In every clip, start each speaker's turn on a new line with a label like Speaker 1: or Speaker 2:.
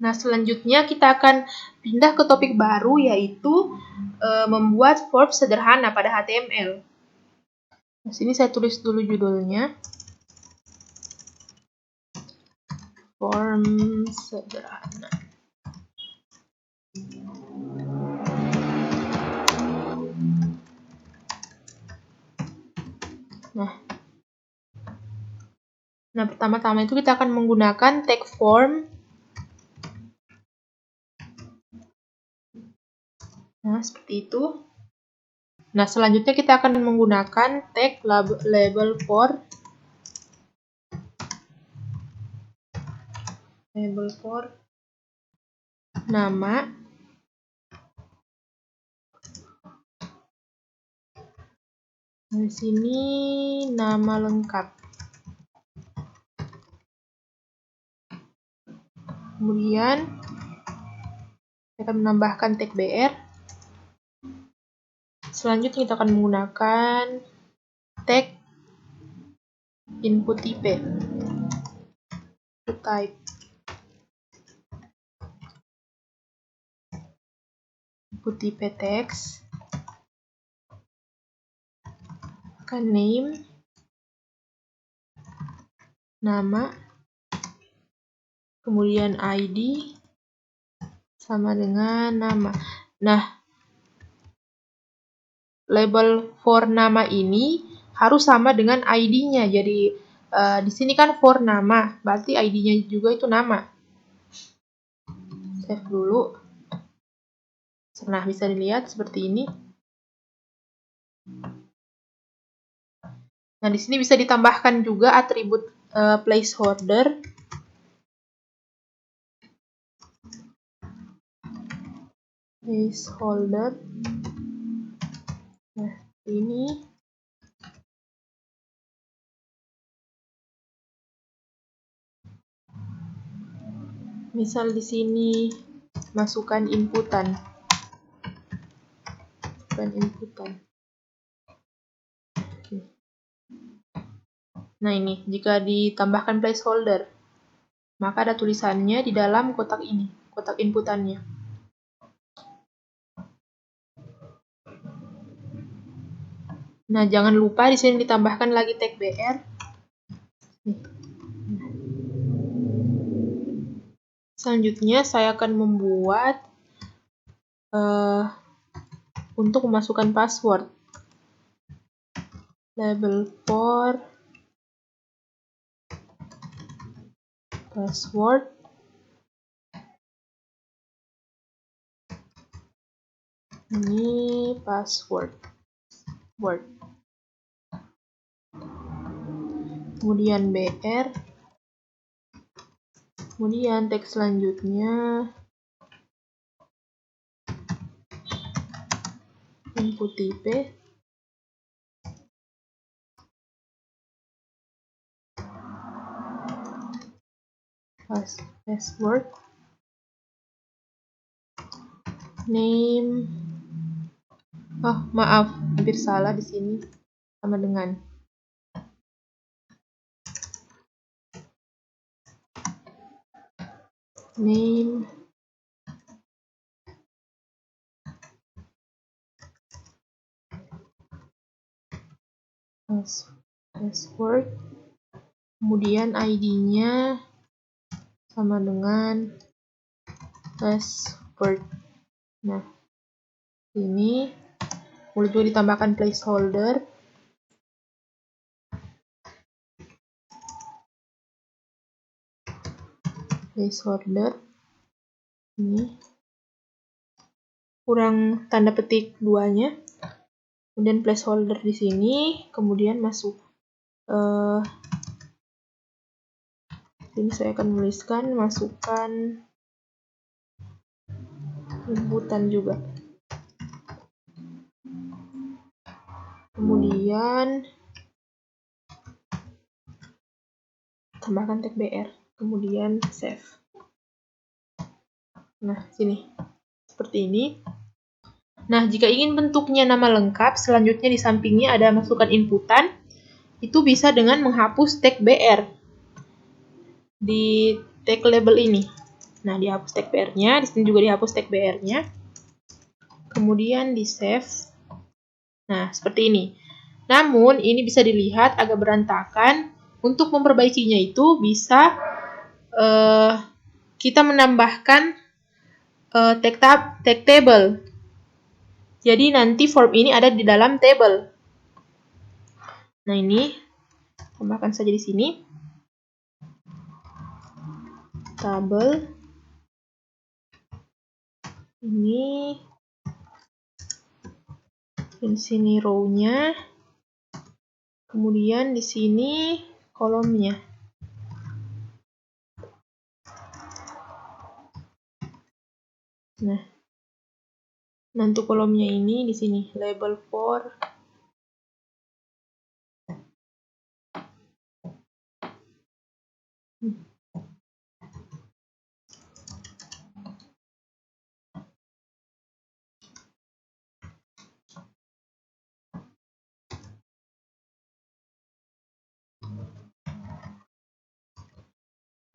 Speaker 1: Nah, selanjutnya kita akan pindah ke topik baru, yaitu membuat form sederhana pada HTML. Nah, sini saya tulis dulu judulnya. Form sederhana. Nah, pertama-tama itu kita akan menggunakan tag form. Nah, seperti itu. Nah, selanjutnya kita akan menggunakan tag label for nama. Di sini nama lengkap. Kemudian kita akan menambahkan tag br. Selanjutnya kita akan menggunakan tag input type. Input type text. Akan name, nama, kemudian ID sama dengan nama. Nah, label for nama ini harus sama dengan ID-nya. Jadi di sini kan for nama, berarti ID-nya juga itu nama. Save dulu. Nah, bisa dilihat seperti ini. Nah, di sini bisa ditambahkan juga atribut placeholder. Nah, ini misal di sini masukkan inputan. Nah, ini jika ditambahkan placeholder, maka ada tulisannya di dalam kotak ini, kotak inputannya. Nah, jangan lupa di sini ditambahkan lagi tag br. Selanjutnya saya akan membuat untuk memasukkan password. Label for password. Ini password. Kemudian br. Kemudian teks selanjutnya input type. Password. Name. Oh, maaf, hampir salah di sini. Sama dengan name, password, kemudian ID-nya sama dengan password. Nah, ini boleh juga ditambahkan placeholder. Ini kurang tanda petik duanya. Kemudian placeholder di sini, kemudian masuk. Ini saya akan menuliskan masukkan inputan juga. Kemudian tambahkan tag br, kemudian save. Nah, sini seperti ini. Nah, jika ingin bentuknya nama lengkap, selanjutnya di sampingnya ada masukkan inputan. Itu bisa dengan menghapus tag br di tag label ini. Nah, dihapus tag BR-nya, di sini juga dihapus tag BR-nya. Kemudian di save. Nah, seperti ini. Namun, ini bisa dilihat agak berantakan. Untuk memperbaikinya itu bisa kita menambahkan tag table. Jadi nanti form ini ada di dalam table. Nah, ini tambahkan saja di sini. Table. Ini di sini row-nya. Kemudian di sini kolomnya. Nah, untuk kolomnya ini di sini label for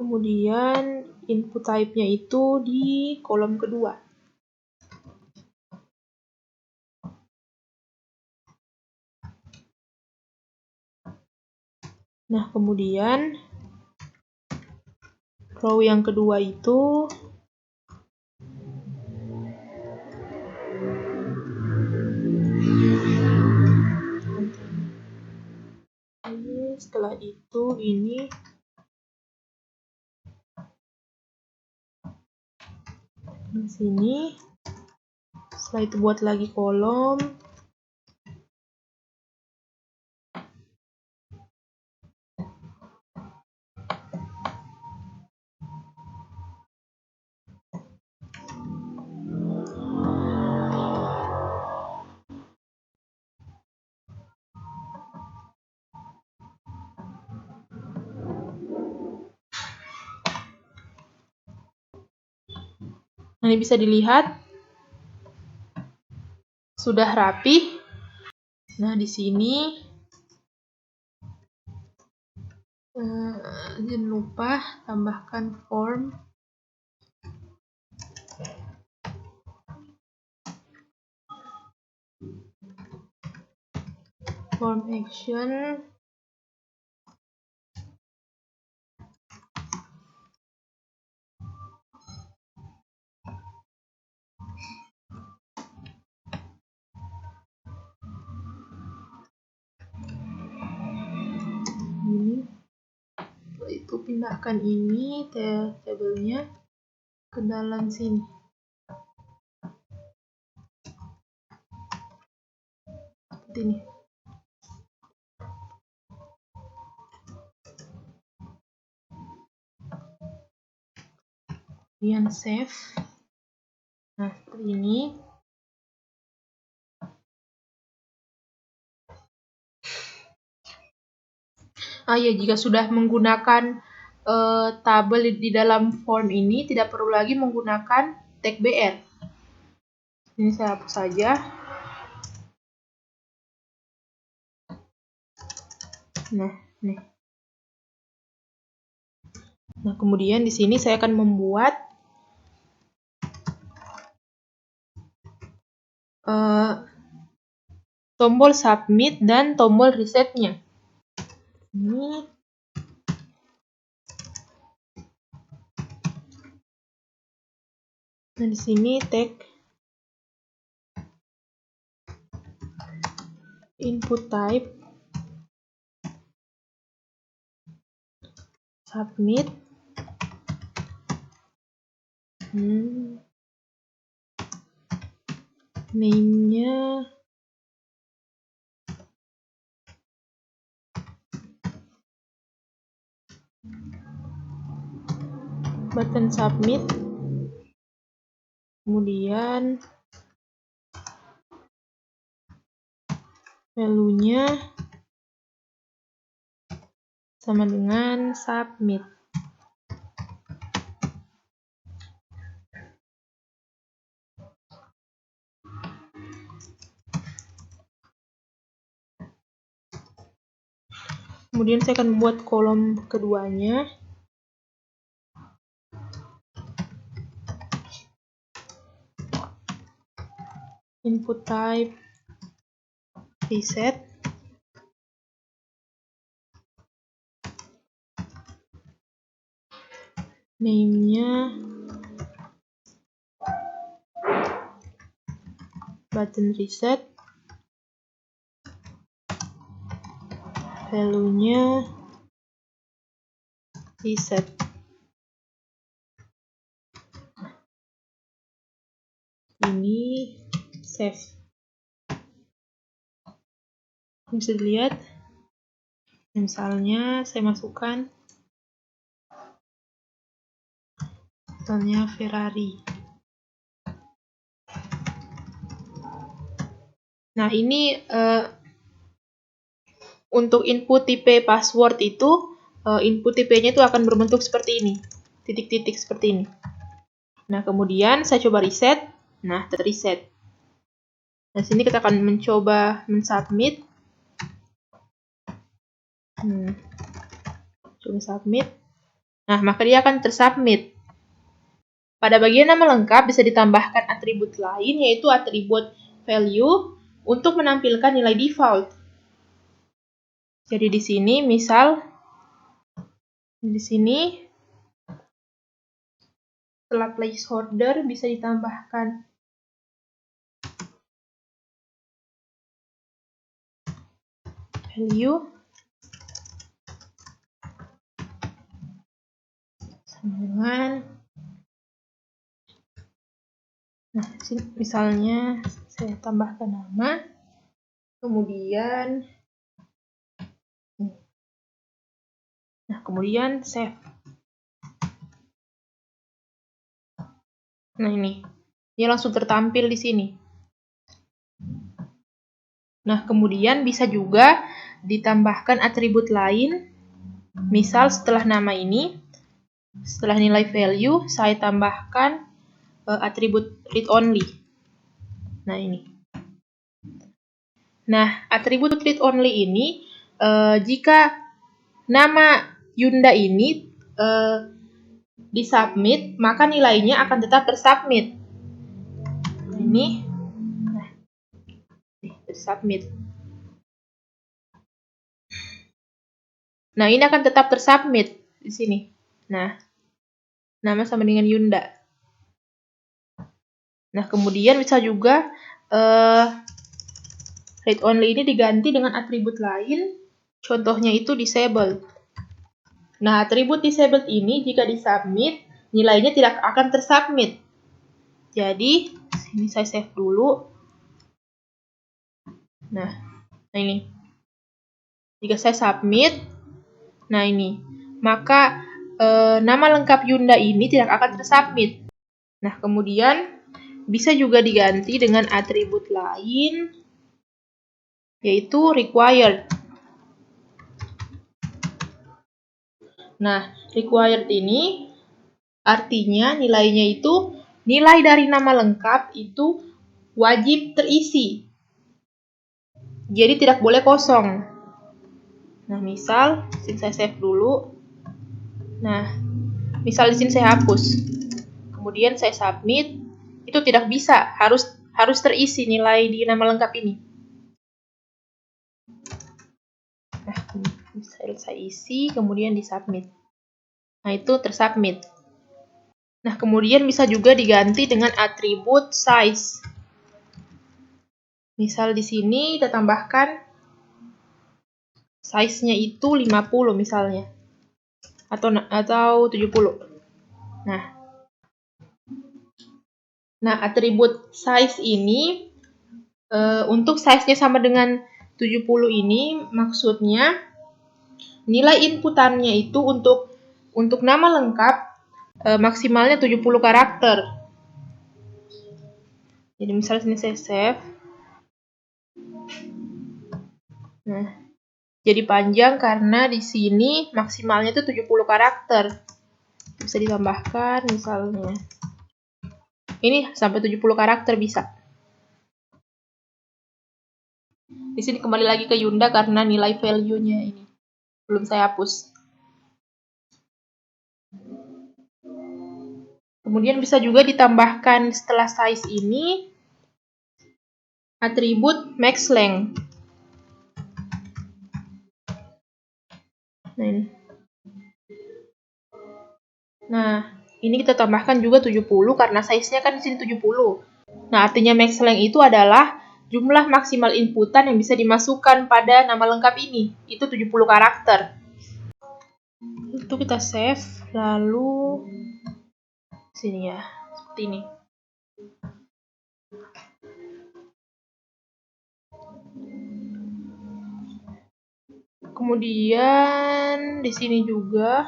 Speaker 1: kemudian input type-nya itu di kolom kedua. Nah, kemudian row yang kedua itu setelah itu ini di sini. Setelah itu buat lagi kolom. Nah, ini bisa dilihat sudah rapi. Nah, di sini jangan lupa tambahkan form action. Ini. Setelah itu pindahkan ini tabelnya ke dalam sini. Seperti ini. Kemudian save. Nah, seperti ini. Jika sudah menggunakan tabel di dalam form ini, tidak perlu lagi menggunakan tag BR. Ini saya hapus saja. Nah, nih. Nah, kemudian di sini saya akan membuat tombol submit dan tombol resetnya. Ini. Nah, di sini tag input type submit. Name-nya button submit. Kemudian value-nya sama dengan submit. Kemudian saya akan membuat kolom keduanya. input type reset, name-nya button reset, value-nya reset. Ini save. Bisa dilihat, misalnya saya masukkan misalnya Ferrari. Nah, ini untuk input tipe password itu, input tipenya itu akan berbentuk seperti ini, titik-titik seperti ini. Nah, kemudian saya coba reset. Nah, terreset. Nah, sini kita akan mencoba mensubmit. Coba submit. Nah, maka dia akan tersubmit. Pada bagian nama lengkap bisa ditambahkan atribut lain, yaitu atribut value untuk menampilkan nilai default. Jadi di sini, misal di sini setelah placeholder bisa ditambahkan value sambungan. Nah, misalnya saya tambahkan nama, kemudian save. Nah, ini dia langsung tertampil di sini. Nah, kemudian bisa juga ditambahkan atribut lain. Misal setelah nama ini, setelah nilai value, saya tambahkan atribut read only. Nah, ini. Nah, atribut read only ini, jika nama Yunda ini disubmit, maka nilainya akan tetap tersubmit. Ini, nah, tersubmit. Nah, ini akan tetap tersubmit di sini. Nah, nama sama dengan Yunda. Nah, kemudian bisa juga read only ini diganti dengan atribut lain. Contohnya itu disable. Nah, atribut disabled ini jika disubmit, nilainya tidak akan tersubmit. Jadi, sini saya save dulu. Nah ini. Jika saya submit, nah ini. Maka nama lengkap Yunda ini tidak akan tersubmit. Nah, kemudian bisa juga diganti dengan atribut lain, yaitu required. Nah, required ini artinya nilainya itu, nilai dari nama lengkap itu wajib terisi. Jadi tidak boleh kosong. Nah, misal, sini saya save dulu. Nah, misal di sini saya hapus. Kemudian saya submit, itu tidak bisa, harus terisi nilai di nama lengkap ini. Nah, saya isi, kemudian disubmit. Nah, itu tersubmit. Nah, kemudian bisa juga diganti dengan atribut size. Misal di sini kita tambahkan size-nya itu 50 misalnya. Atau 70. Nah, atribut size ini untuk size-nya sama dengan 70 ini maksudnya nilai inputannya itu untuk nama lengkap maksimalnya 70 karakter. Jadi misalnya sini saya save. Nah, jadi panjang karena di sini maksimalnya itu 70 karakter. Bisa ditambahkan misalnya. Ini sampai 70 karakter bisa. Di sini kembali lagi ke Yunda karena nilai value-nya ini belum saya hapus. Kemudian bisa juga ditambahkan setelah size ini atribut max length. Nah, ini kita tambahkan juga 70 karena size-nya kan di sini 70. Nah, artinya max length itu adalah jumlah maksimal inputan yang bisa dimasukkan pada nama lengkap ini. Itu 70 karakter. Itu kita save, lalu sini ya, seperti ini. Kemudian di sini juga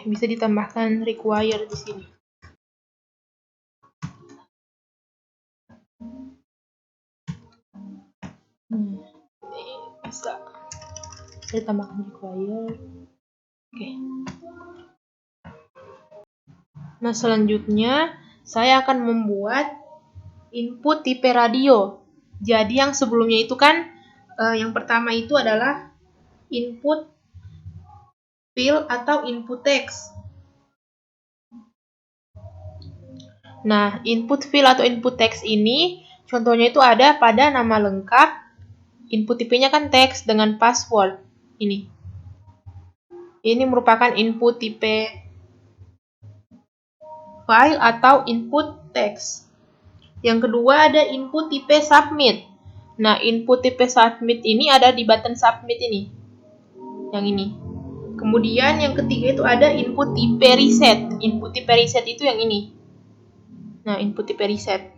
Speaker 1: bisa ditambahkan require di sini. Bisa ditambahkan require. Oke. Nah, selanjutnya saya akan membuat input tipe radio. Jadi yang sebelumnya itu kan yang pertama itu adalah input field atau input text. Nah, input field atau input text ini contohnya itu ada pada nama lengkap, input tipenya kan text dengan password. Ini merupakan input tipe file atau input text. Yang kedua ada input tipe submit. Nah, input tipe submit ini ada di button submit ini. Yang ini. Kemudian yang ketiga itu ada input tipe reset. Input tipe reset itu yang ini. Nah, input tipe reset.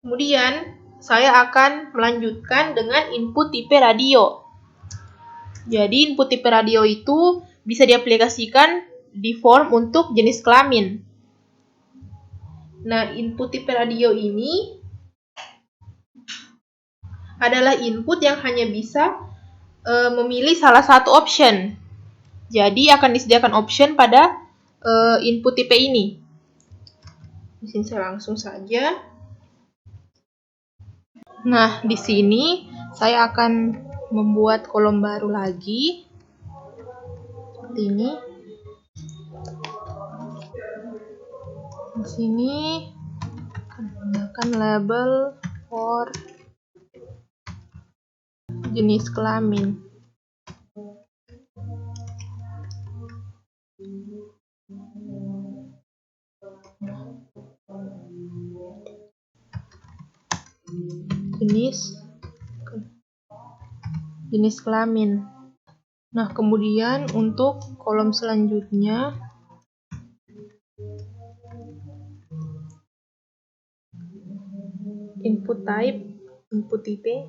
Speaker 1: Kemudian saya akan melanjutkan dengan input tipe radio. Jadi input tipe radio itu bisa diaplikasikan di form untuk jenis kelamin. Nah, input tipe radio ini adalah input yang hanya bisa memilih salah satu option. Jadi akan disediakan option pada input tipe ini. Di sini saya langsung saja. Nah, di sini saya akan membuat kolom baru lagi. Seperti ini. Di sini akan menggunakan label for jenis kelamin. Jenis kelamin. Nah, kemudian untuk kolom selanjutnya input type, input tipe.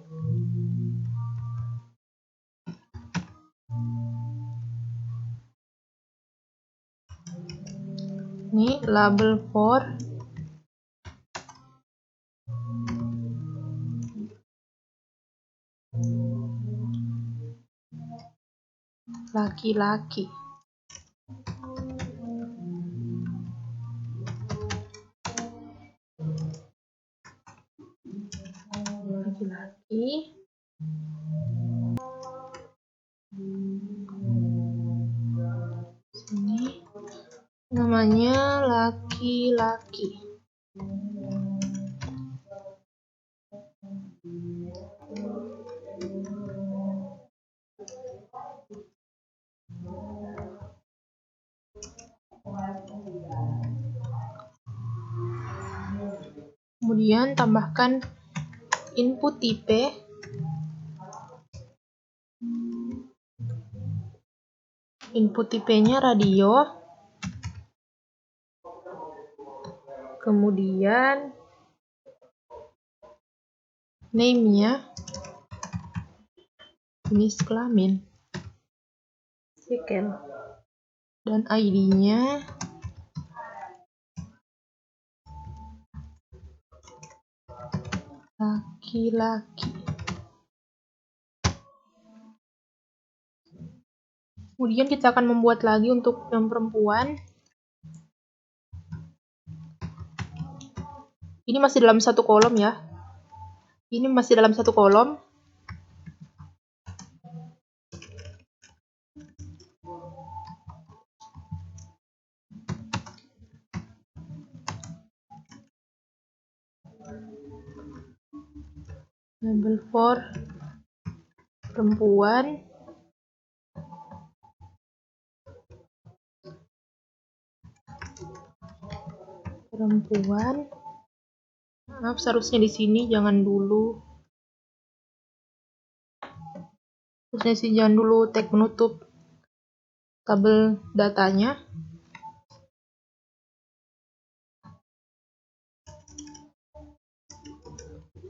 Speaker 1: Ini label for laki-laki. Laki-laki. Sini namanya laki-laki. Kemudian tambahkan input tipe. Input tipenya radio. Kemudian name-nya jenis kelamin, sekel, dan ID-nya laki-laki. Kemudian kita akan membuat lagi untuk yang perempuan. Ini masih dalam satu kolom ya. Ini masih dalam satu kolom. label for perempuan, maaf seharusnya di sini jangan dulu, tag penutup tabel datanya.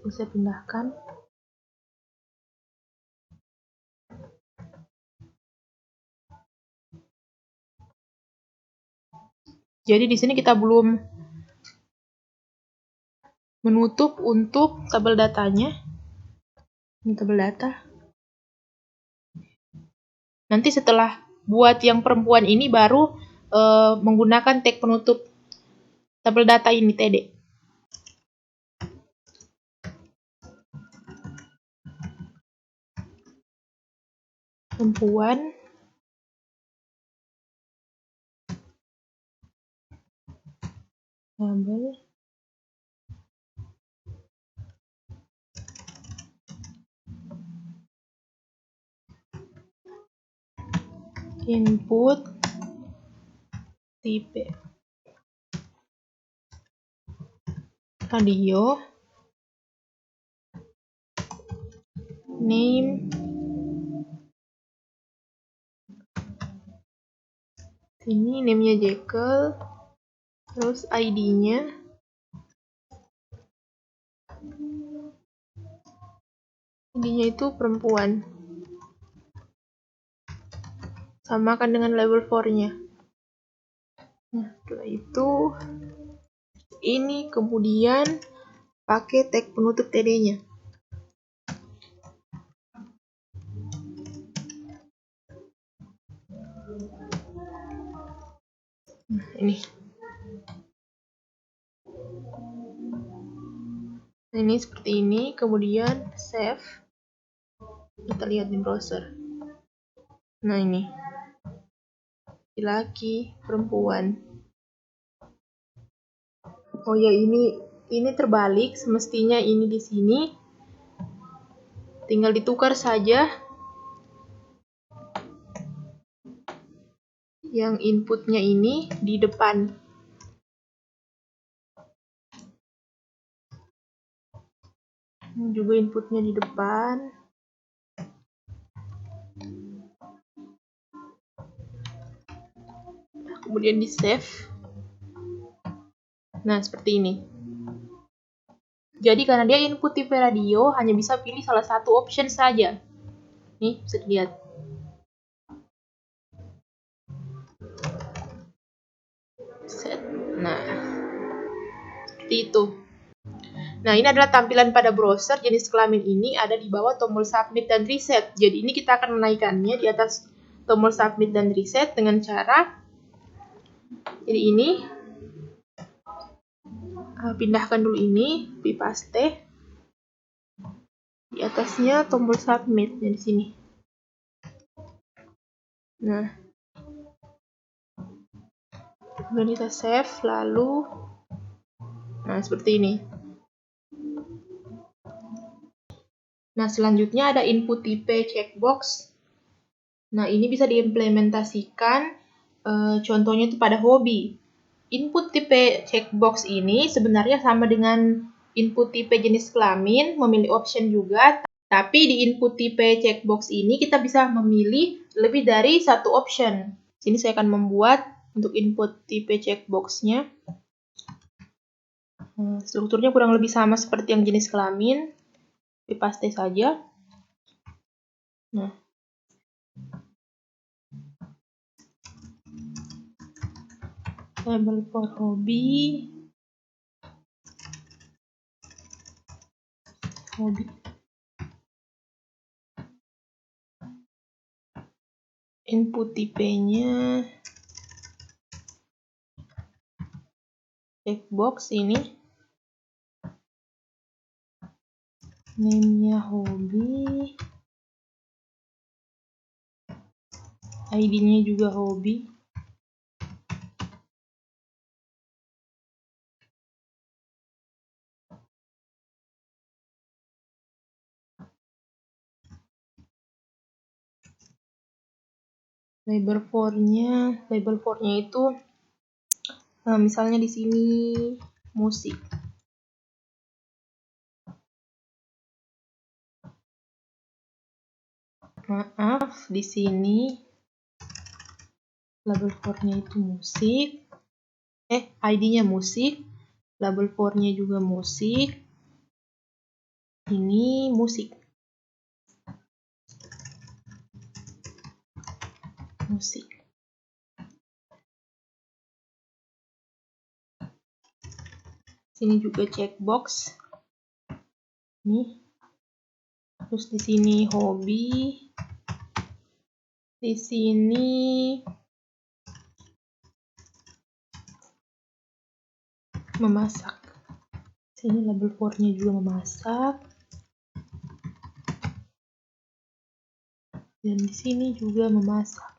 Speaker 1: Bisa pindahkan. Jadi di sini kita belum menutup untuk tabel datanya. Ini tabel data. Nanti setelah buat yang perempuan ini baru menggunakan tag penutup tabel data ini TD. Perempuan, label, input tipe radio, name, ini name-nya Jekyll, terus ID-nya itu perempuan, samakan dengan label for-nya. Nah, setelah itu ini kemudian pakai tag penutup TD-nya. Nah, ini seperti ini, kemudian save. Kita lihat di browser. Nah, ini laki, perempuan. Oh ya, ini terbalik, semestinya ini di sini. Tinggal ditukar saja yang inputnya ini di depan. Ini juga inputnya di depan. Kemudian di save. Nah, seperti ini. Jadi karena dia input tipe radio, hanya bisa pilih salah satu option saja. Nih, bisa dilihat. Set. Nah, seperti itu. Nah, ini adalah tampilan pada browser jenis kelamin ini ada di bawah tombol submit dan reset. Jadi ini kita akan menaikkannya di atas tombol submit dan reset dengan cara jadi ini. Pindahkan dulu ini, paste. Di atasnya tombol submit di sini. Nah, kemudian kita save, lalu nah seperti ini. Nah, selanjutnya ada input tipe checkbox. Nah, ini bisa diimplementasikan contohnya itu pada hobi. Input tipe checkbox ini sebenarnya sama dengan input tipe jenis kelamin, memilih option juga, tapi di input tipe checkbox ini kita bisa memilih lebih dari satu option. Sini saya akan membuat untuk input tipe checkbox-nya. Strukturnya kurang lebih sama seperti yang jenis kelamin, paste saja. Nah, label for hobi, input tipenya checkbox ini, name-nya hobi, ID-nya juga hobi. label for-nya itu misalnya di sini musik. Maaf, di sini label for-nya itu musik. ID-nya musik, label for-nya juga musik. Ini musik. Musik. Sini juga checkbox. Nih. Terus di sini hobi. Di sini memasak. Sini label for-nya juga memasak. Dan di sini juga memasak.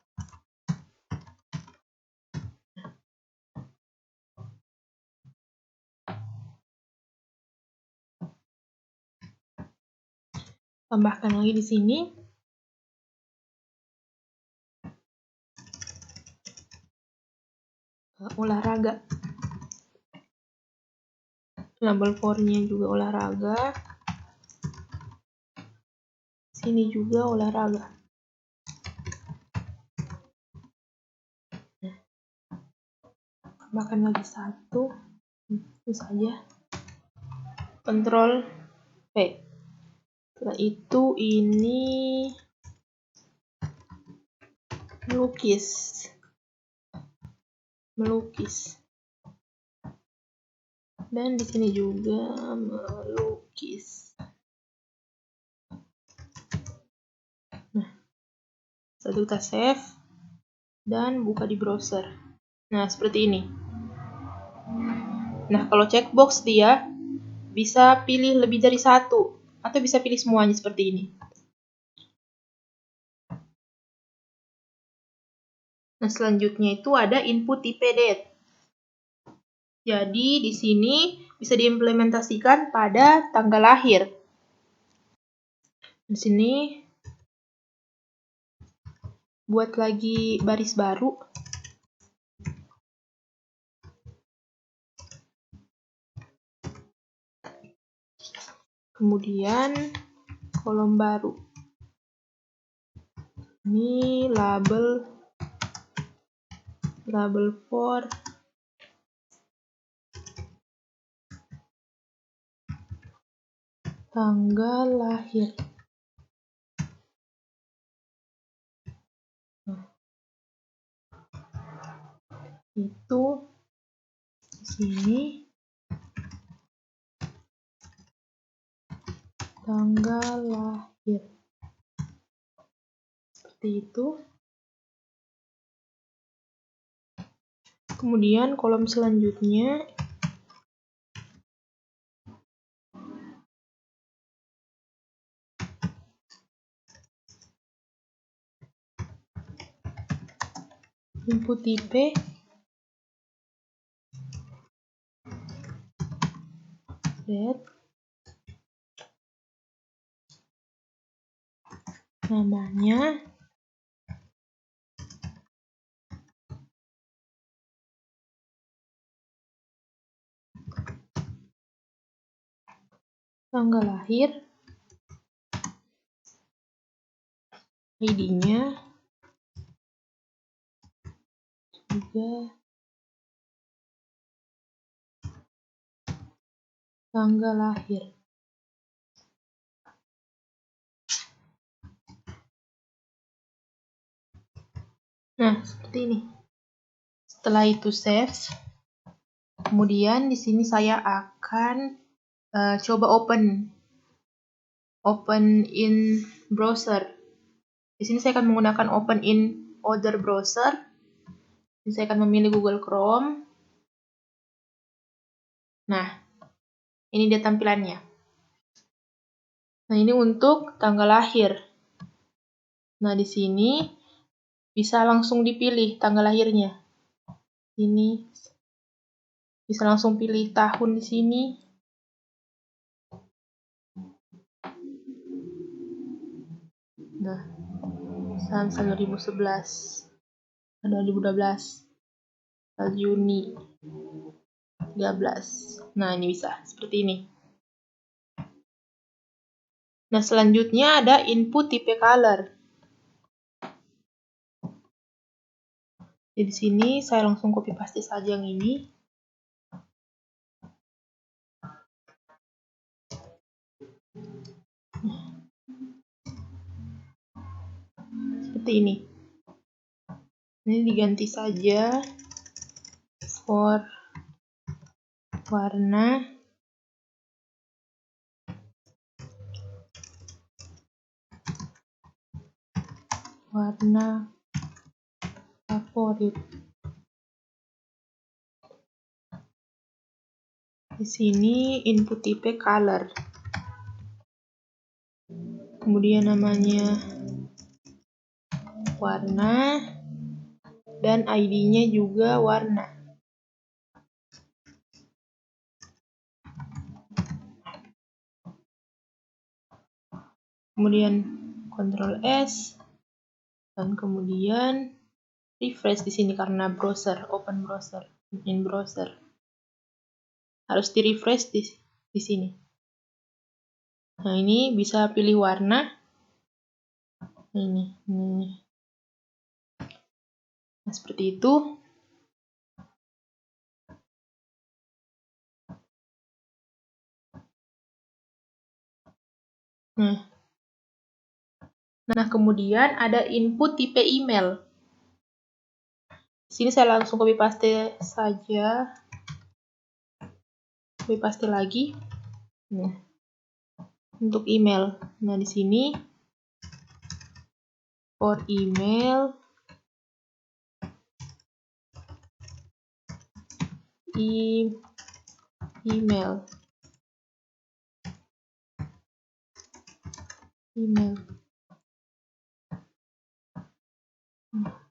Speaker 1: Tambahkan lagi di sini. Olahraga. Label for-nya juga olahraga. Sini juga olahraga. Tambahkan lagi satu. Itu saja. Ctrl V. Setelah itu ini melukis. Dan di sini juga melukis. Nah, setelah kita save dan buka di browser. Nah, seperti ini. Nah, kalau checkbox dia bisa pilih lebih dari satu atau bisa pilih semuanya seperti ini. Nah, selanjutnya itu ada input tipe date. Jadi di sini bisa diimplementasikan pada tanggal lahir. Di sini buat lagi baris baru. Kemudian kolom baru. Ini label for tanggal lahir. Nah, itu di sini tanggal lahir. Seperti itu. Kemudian kolom selanjutnya input tipe date, namanya, tanggal lahir, ID-nya, juga tanggal lahir. Nah, seperti ini. Setelah itu save. Kemudian di sini saya akan coba open in browser. Di sini saya akan menggunakan open in other browser. Ini saya akan memilih Google Chrome. Nah, ini dia tampilannya. Nah, ini untuk tanggal lahir. Nah, di sini bisa langsung dipilih tanggal lahirnya. Ini bisa langsung pilih tahun di sini. Nah, misalnya 2011. 2012. Juni 13. Nah, ini bisa seperti ini. Nah, selanjutnya ada input tipe color. Jadi di sini saya langsung copy paste saja yang ini. Seperti ini. Ini diganti saja for warna favorit. Di sini input tipe color. Kemudian namanya warna dan ID-nya juga warna. Kemudian Ctrl S dan kemudian refresh di sini karena browser, open browser, in browser. Harus di refresh di sini. Nah, ini bisa pilih warna. Ini. Nah, seperti itu. Nah, kemudian ada input tipe email. Sini saya langsung copy paste saja. Copy paste lagi. Nah, untuk email. Nah, di sini for email email.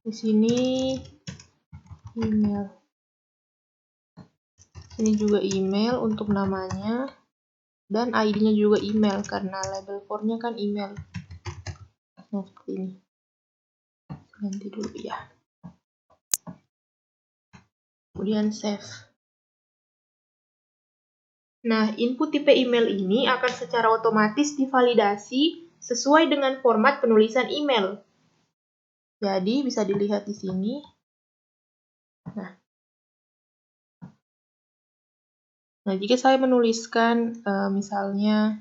Speaker 1: Di sini email. Ini juga email untuk namanya dan ID-nya juga email karena label for-nya kan email. Nah, seperti ini. Ganti dulu ya. Kemudian save. Nah, input tipe email ini akan secara otomatis divalidasi sesuai dengan format penulisan email. Jadi, bisa dilihat di sini. Nah, jika saya menuliskan misalnya,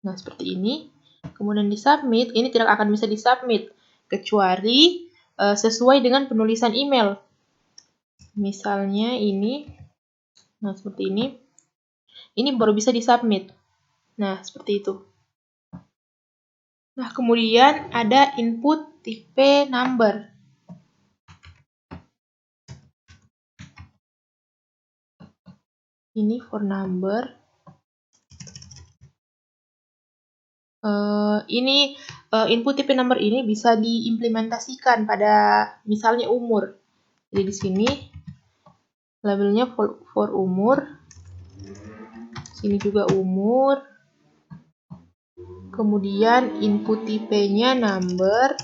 Speaker 1: nah seperti ini, kemudian di-submit, ini tidak akan bisa di-submit, kecuali sesuai dengan penulisan email. Misalnya ini, nah seperti ini baru bisa di-submit. Nah, seperti itu. Nah, kemudian ada input tipe number. Ini for number. Ini input tipe number ini bisa diimplementasikan pada misalnya umur. Jadi di sini labelnya for umur. Sini juga umur. Kemudian input tipenya number.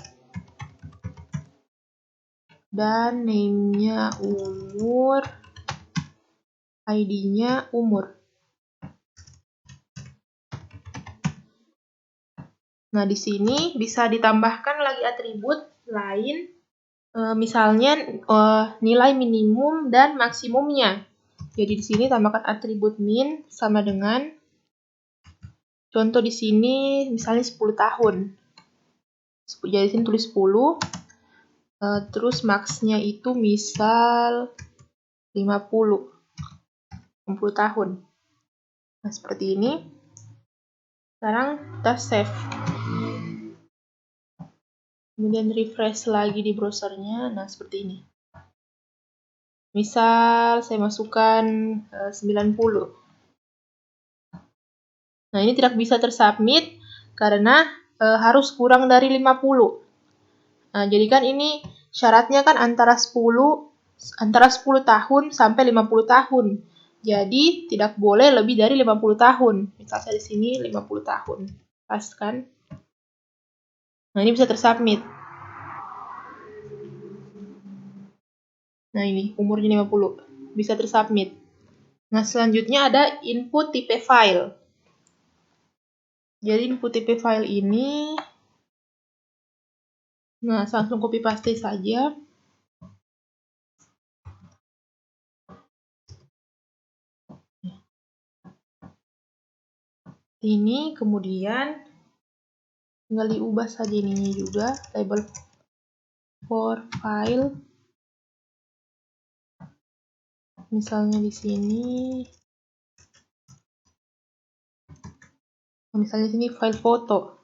Speaker 1: Dan name-nya umur. ID-nya umur. Nah, di sini bisa ditambahkan lagi atribut lain. Misalnya nilai minimum dan maksimumnya. Jadi di sini tambahkan atribut min sama dengan contoh di sini misalnya 10 tahun. Jadi di sini tulis 10. Terus max-nya itu misal 50 tahun. Nah, seperti ini. Sekarang kita save. Kemudian refresh lagi di browsernya. Nah, seperti ini. Misal saya masukkan 90. Nah, ini tidak bisa tersubmit karena harus kurang dari 50. Nah, jadi kan ini syaratnya kan antara 10 tahun sampai 50 tahun. Jadi tidak boleh lebih dari 50 tahun. Misal saya di sini 50 tahun. Pas kan? Nah, ini bisa tersubmit. Nah, ini umurnya 50. Bisa tersubmit. Nah, selanjutnya ada input tipe file. Jadi input tipe file ini, nah langsung copy paste saja. Ini kemudian tinggal diubah saja ininya juga, label for file. Misalnya di sini, misalnya sini file foto.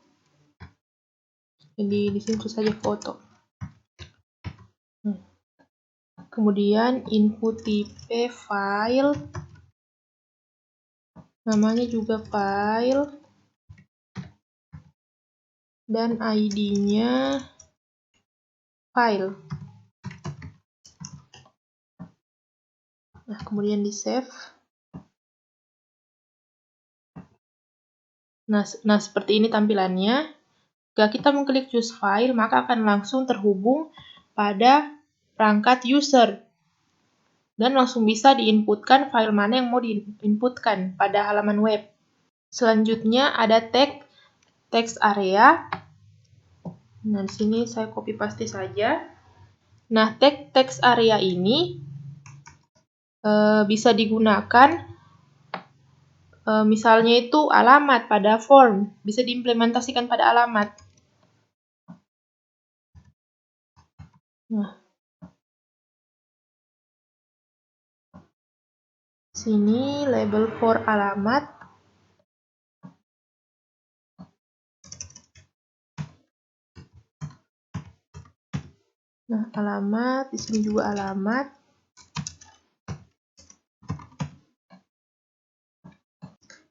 Speaker 1: Jadi di sini tulis saja foto. Kemudian input tipe file, namanya juga file, dan ID-nya file. Nah, kemudian di save. Nah, seperti ini tampilannya. Jika kita mengklik choose file, maka akan langsung terhubung pada perangkat user. Dan langsung bisa diinputkan file mana yang mau diinputkan pada halaman web. Selanjutnya ada text area. Nah, di sini saya copy paste saja. Nah, text area ini bisa digunakan misalnya itu alamat pada form, bisa diimplementasikan pada alamat. Nah, sini label for alamat. Nah, alamat, di sini juga alamat.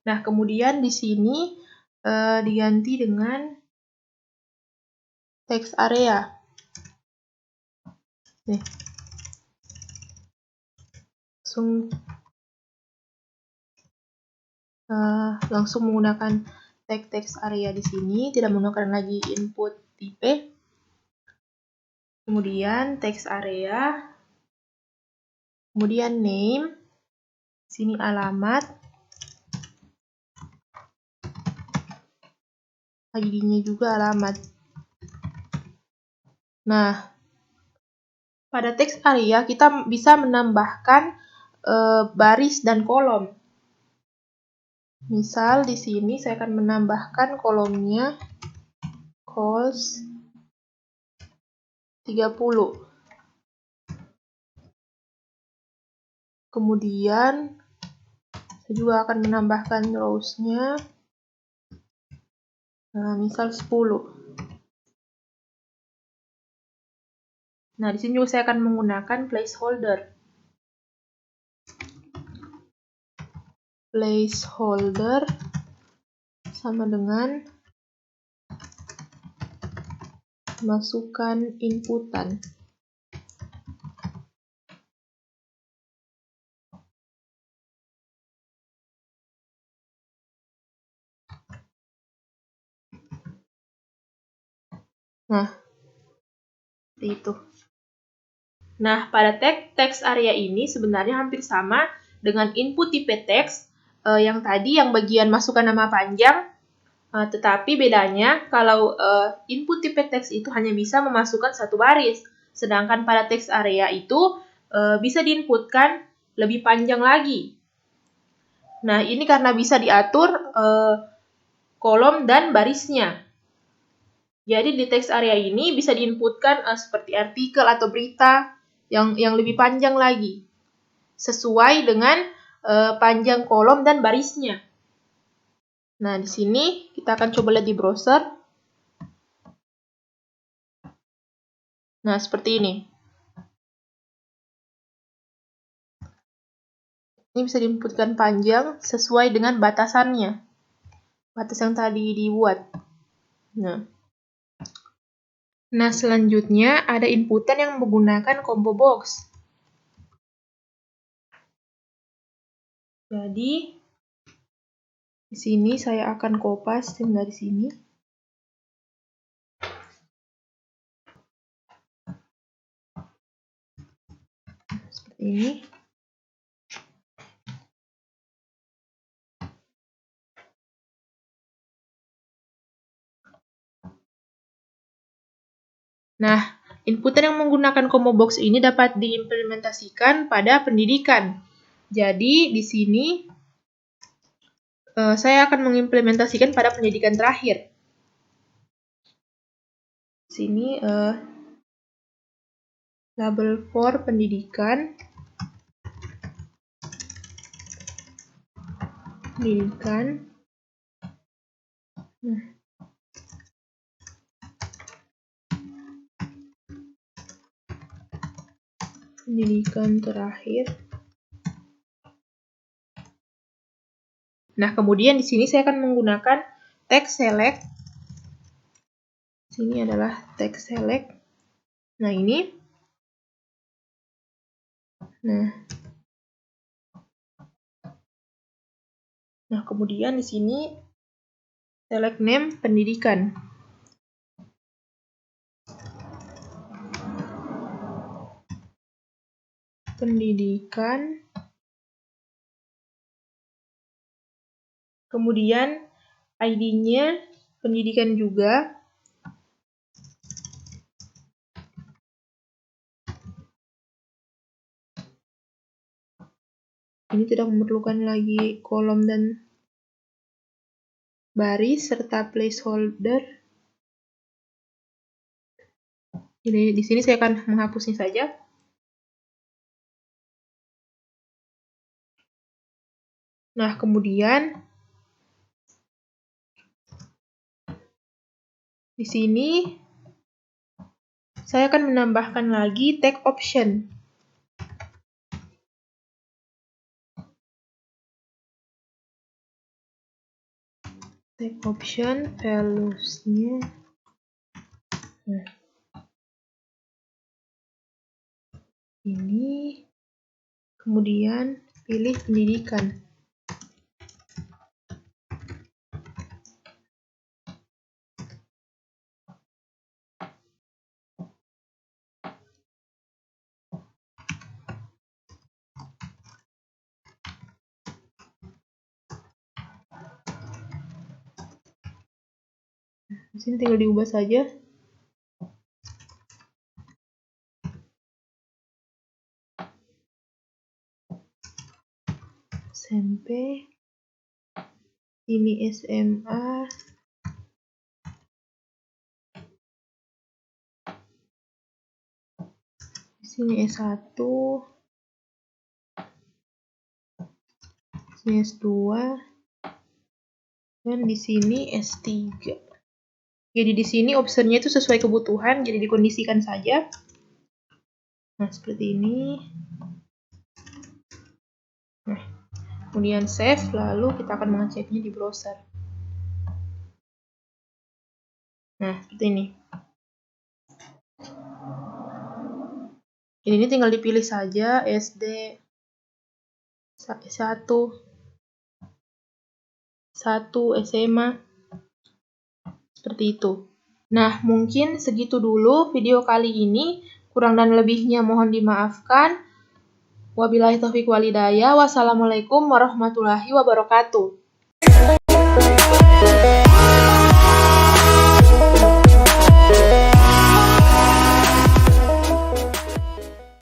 Speaker 1: Nah, kemudian di sini diganti dengan text area. Nih. Langsung menggunakan text area di sini, tidak menggunakan lagi input tipe. Kemudian text area, kemudian name, sini alamat, ID-nya juga alamat. Nah, pada text area kita bisa menambahkan baris dan kolom. Misal di sini saya akan menambahkan kolomnya calls 30. Kemudian saya juga akan menambahkan rows-nya misal 10. Nah, di sini juga saya akan menggunakan placeholder. Placeholder sama dengan masukkan inputan. Nah, seperti itu. Nah, pada text area ini sebenarnya hampir sama dengan input tipe text yang tadi yang bagian masukkan nama panjang, tetapi bedanya kalau input tipe text itu hanya bisa memasukkan satu baris, sedangkan pada text area itu bisa diinputkan lebih panjang lagi. Nah, ini karena bisa diatur kolom dan barisnya. Jadi di text area ini bisa diinputkan seperti artikel atau berita yang lebih panjang lagi, sesuai dengan panjang kolom dan barisnya. Nah, di sini kita akan coba lihat di browser. Nah, seperti ini. Ini bisa diinputkan panjang sesuai dengan batasannya. Batas yang tadi dibuat. Nah, selanjutnya ada inputan yang menggunakan combo box. Jadi, di sini saya akan copy dari sini. ini. Nah, inputan yang menggunakan combo box ini dapat diimplementasikan pada pendidikan. Jadi, di sini saya akan mengimplementasikan pada pendidikan terakhir. Sini label for pendidikan. Nah, pendidikan terakhir. Nah, kemudian di sini saya akan menggunakan text select. Sini adalah text select. Nah, ini. Nah, kemudian di sini select name pendidikan. Kemudian ID-nya pendidikan juga. Ini tidak memerlukan lagi kolom dan baris serta placeholder. Jadi di sini saya akan menghapusnya saja. Nah, kemudian di sini saya akan menambahkan lagi tag option. Tag option values-nya. Nah, ini. Kemudian pilih pendidikan. Di sini tinggal diubah saja. SMP, ini SMA, di sini S1, sini S2, dan di sini S3. Jadi di sini optionnya itu sesuai kebutuhan, jadi dikondisikan saja. Nah, seperti ini. Nah, kemudian save, lalu kita akan mengeceknya di browser. Nah, seperti ini. Ini tinggal dipilih saja SD 1 SMA. Seperti itu. Nah, mungkin segitu dulu video kali ini. Kurang dan lebihnya mohon dimaafkan. Wabillahi taufiq walhidayah. Wassalamualaikum warahmatullahi wabarakatuh.